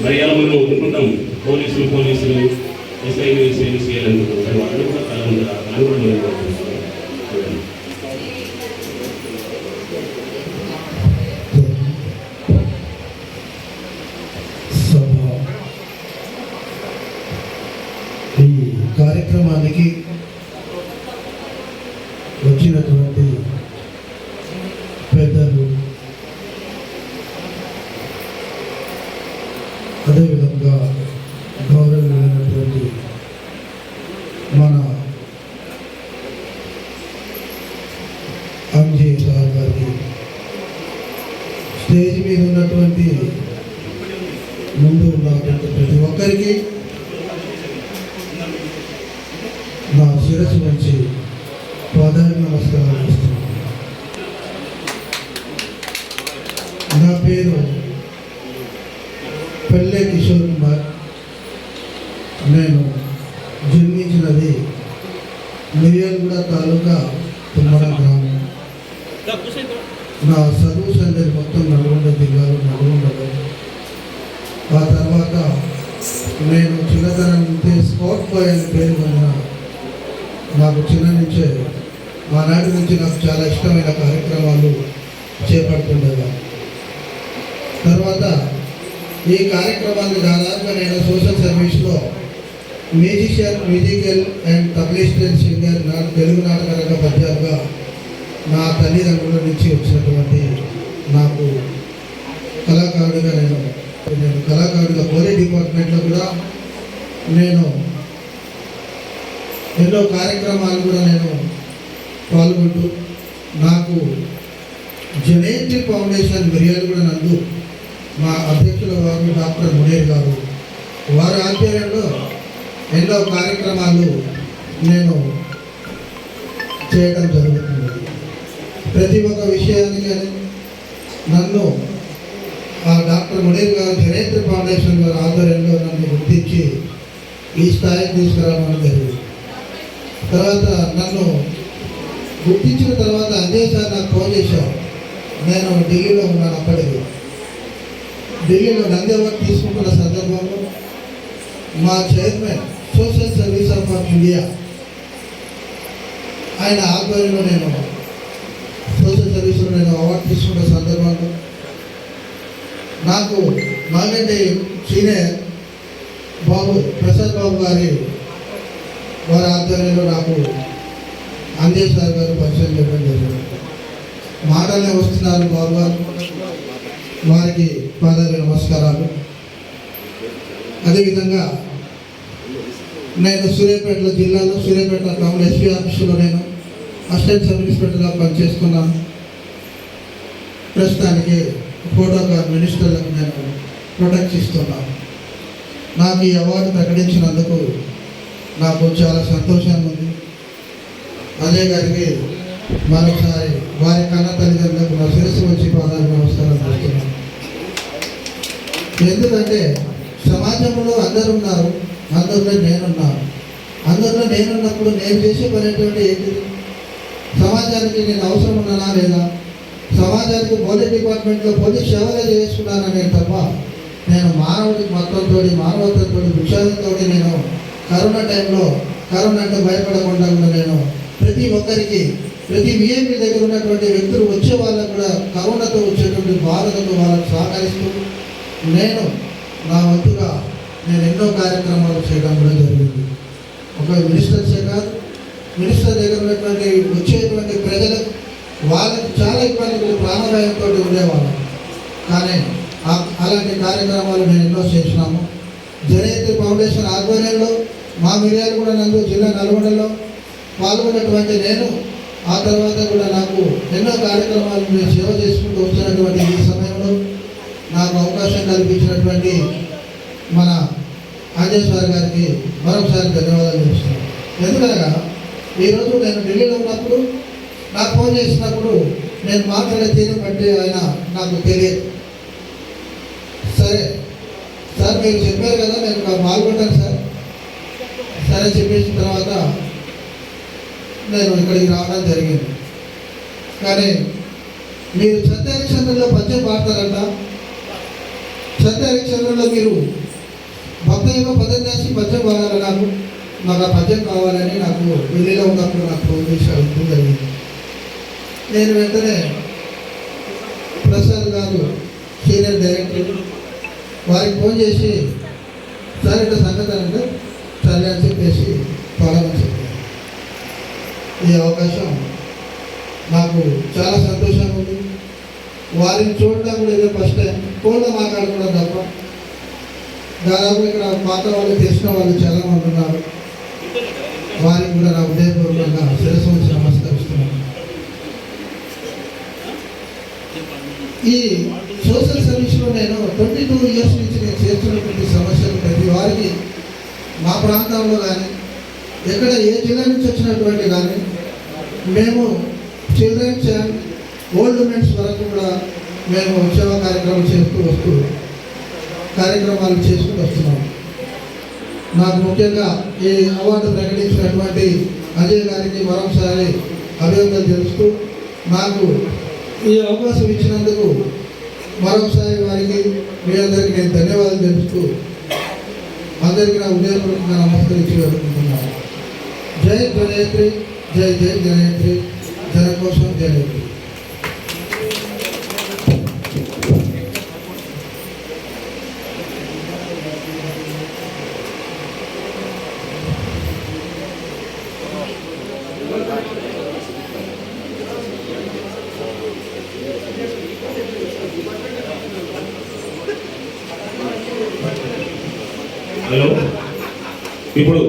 మరి ఇలా మనం అనుకుంటాం పోలీసులు ఎస్ఐలు చేయాలనుకుంటాం, కానీ వాళ్ళు కూడా కళ ఉంటారు, ఆ కళ కూడా మనం ఈ కార్యక్రమానికి వచ్చినటువంటి పెద్దలు, అదేవిధంగా గౌరవమైనటువంటి మన అంజయ్ సార్ గారికి, స్టేజ్ మీద ఉన్నటువంటి ముందు ఉన్నటువంటి ప్రతి ఒక్కరికి నా శిరస్సు నుంచి పాదాలు నమస్కారాలు ఇస్తున్నాను. నా పేరు పల్లె కిషోర్ కుమార్. నేను జన్మించినది మిర్యాలగూడ తాలూకా తుమ్మర గ్రామం. నా చదువు సందడి మొత్తం నల్గొండ జిల్లాలో నల్గొండలో. ఆ తర్వాత నేను చిన్నతనం నుంచే స్కౌట్ బాయ్ అనే పేరు పొందిన, నాకు చిన్న నుంచే ఆనాటి నుంచి నాకు చాలా ఇష్టమైన కార్యక్రమాలు చేపడుతుండేవారు. తర్వాత ఈ కార్యక్రమాన్ని దాదాపుగా నేను సోషల్ సర్వీస్లో musical and publicity singer, Telugu నాటక రంగ పద్యాలుగా నా తల్లిదండ్రుల నుంచి వచ్చినటువంటి నాకు కళాకారుడిగా నేను కళాకారుడిగా పోలీస్ డిపార్ట్మెంట్లో కూడా నేను ఎన్నో కార్యక్రమాలు కూడా నేను పాల్గొంటూ, నాకు జనేంద్రి ఫౌండేషన్ మిర్యాలగూడ నందు మా అధ్యక్షుల వారు డాక్టర్ మునేర్ గారు, వారి ఆధ్వర్యంలో ఎన్నో కార్యక్రమాలు నేను చేయడం జరుగుతుంది. ప్రతి ఒక్క విషయానికి నన్ను ఆ డాక్టర్ మునేర్ గారు జనేంద్రి ఫౌండేషన్ గారి ఆధ్వర్యంలో నన్ను గుర్తించి ఈ స్థాయికి తీసుకురావడం జరిగింది. తర్వాత నన్ను గుర్తించిన తర్వాత అంజయ్ సార్ నాకు ఫోన్ చేశారు. నేను ఢిల్లీలో ఉన్నాను. అప్పటికి ఢిల్లీలో నంది అవార్డు తీసుకుంటున్న సందర్భంలో మా chairman social service of India ఆయన ఆధ్వర్యంలో నేను సోషల్ సర్వీస్లో నేను అవార్డు తీసుకున్న సందర్భంలో నాకు మాకంటే సీనియర్ బాబు ప్రసాద్ బాబు గారి వారి ఆధ్వర్యంలో నాకు అంజయ్ సార్ గారు పరిచయం చేయడం జరిగింది. మాటలనే వస్తున్నారు బాబు గారు, వారికి పాదాలు నమస్కారాలు. అదేవిధంగా నేను సూర్యాపేట జిల్లాలో సూర్యాపేట టౌన్ ఎస్పీ ఆఫీసులో నేను అసిస్టెంట్ సబ్ ఇన్స్పెక్టర్గా పనిచేస్తున్నాను. ప్రస్తుతానికి ఫోటోగ్రాఫ్ మినిస్టర్లకు నేను ప్రొటెక్ట్ ఇస్తున్నాను. నాకు ఈ అవార్డు ప్రకటించినందుకు నాకు చాలా సంతోషంగా ఉంది. అజయ్ గారికి మరొకసారి వారి కన్న తల్లిదండ్రులకు నా శిరస్సు వచ్చి పాదాలు నమస్కారం చేస్తున్నాను. ఎందుకంటే సమాజంలో అందరూ ఉన్నారు, అందరిలో నేనున్నాను. అందరిలో నేనున్నప్పుడు నేను చేసే పని ఏంటిది? సమాజానికి నేను అవసరం ఉన్నానా లేదా? సమాజానికి పోలీస్ డిపార్ట్మెంట్లో పోలీస్ సేవగా చేసుకున్నానా నేను తప్ప నేను మానవుడి మొత్తంతో మానవత్వంతో విషయాలతో నేను కరోనా టైంలో కరోనా అంటే భయపడకుండా కూడా నేను ప్రతి ఒక్కరికి ప్రతి విఐపి దగ్గర ఉన్నటువంటి వ్యక్తులు వచ్చే వాళ్ళకు కూడా కరోనాతో వచ్చేటువంటి బాధలతో వాళ్ళకు సహకరిస్తూ నేను నా వంతుగా నేను ఎన్నో కార్యక్రమాలు చేయడం కూడా జరిగింది. ఒక మినిస్టర్సే కాదు, మినిస్టర్ దగ్గర ఉన్నటువంటి వచ్చేటువంటి ప్రజలకు వాళ్ళకి చాలా ఇబ్బందులు ప్రాణభయంతో ఉండేవాళ్ళం. కానీ అలాంటి కార్యక్రమాలు నేను ఎన్నో చేసినాము. జనేంద్రి ఫౌండేషన్ ఆధ్వర్యంలో మా మిర్యాలగూడ నందు జిల్లా నల్గొండలో పాల్గొన్నటువంటి నేను ఆ తర్వాత కూడా నాకు ఎన్నో కార్యక్రమాలు నేను సేవ చేసుకుంటూ వచ్చినటువంటి ఈ సమయంలో నాకు అవకాశం కల్పించినటువంటి మన అంజయ్ సార్ గారికి మరొకసారి ధన్యవాదాలు చేస్తున్నాను. ఎందుకనగా ఈరోజు నేను ఢిల్లీలో ఉన్నప్పుడు నాకు ఫోన్ చేసినప్పుడు నేను మాట్లాడే తీరు బట్టి ఆయన నాకు తెలియదు. సరే సార్ మీరు చెప్పారు కదా నేను పాల్గొంటాను సార్, సరే చెప్పేసిన తర్వాత నేను ఇక్కడికి రావడం జరిగింది. కానీ మీరు సత్యహరిశ్చంద్రలో పద్యం పాడతారంట, సత్యహరిశ్చంద్రులో మీరు భక్త యొక్క పదన్యాసి పద్యం కావాలి నాకు ఆ పద్యం కావాలని నాకు ఢిల్లీలో ఉన్నప్పుడు నాకు ఫోన్ చేశారు జరిగింది. నేను వెంటనే ప్రసాద్ గారు సీనియర్ డైరెక్టర్ వారికి ఫోన్ చేసి సార్ ఇట్లా సంగతి అంటే సరే అని చెప్పేసి పాడమని చెప్పారు. ఈ అవకాశం నాకు చాలా సంతోషంగా ఉంది. వారిని చూడటం కూడా ఇదే ఫస్ట్ టైం. ఫోన్లో మాట్లాడుకోవడం తప్ప దాదాపు ఇక్కడ పాత వాళ్ళు తెలిసిన వాళ్ళు చాలామంది ఉన్నారు. వారికి కూడా నా ఉదయపూర్వకంగా శిరస్సు ఉంచి నమస్కరిస్తున్నాను. ఈ సోషల్ సర్వీస్లో నేను 22 ఇయర్స్ నుంచి నేను చేస్తున్నటువంటి సమస్యలు ప్రతి వారికి మా ప్రాంతంలో కానీ ఎక్కడ ఏ జిల్లా నుంచి వచ్చినటువంటి కానీ మేము చిల్డ్రన్స్ అండ్ ఓల్డ్ ఉమెన్స్ వరకు కూడా మేము సేవా కార్యక్రమాలు చేసుకుంటూ వస్తున్నాము. నాకు ముఖ్యంగా ఈ అవార్డు ప్రకటించినటువంటి అజయ్ గారికి మరొకసారి అభినందనలు తెలుస్తూ నాకు ఈ అవకాశం ఇచ్చినందుకు మరొకసారి వారికి మీ అందరికీ నేను ధన్యవాదాలు తెలుపుతూ అందరికీ నా ఉదయపూర్వకంగా నమస్కరించి వేడుకుంటున్నాను. జై జనయత్రి, జై జై జనయత్రి, జన కోసం జనయత్రి. హలో, ఇప్పుడు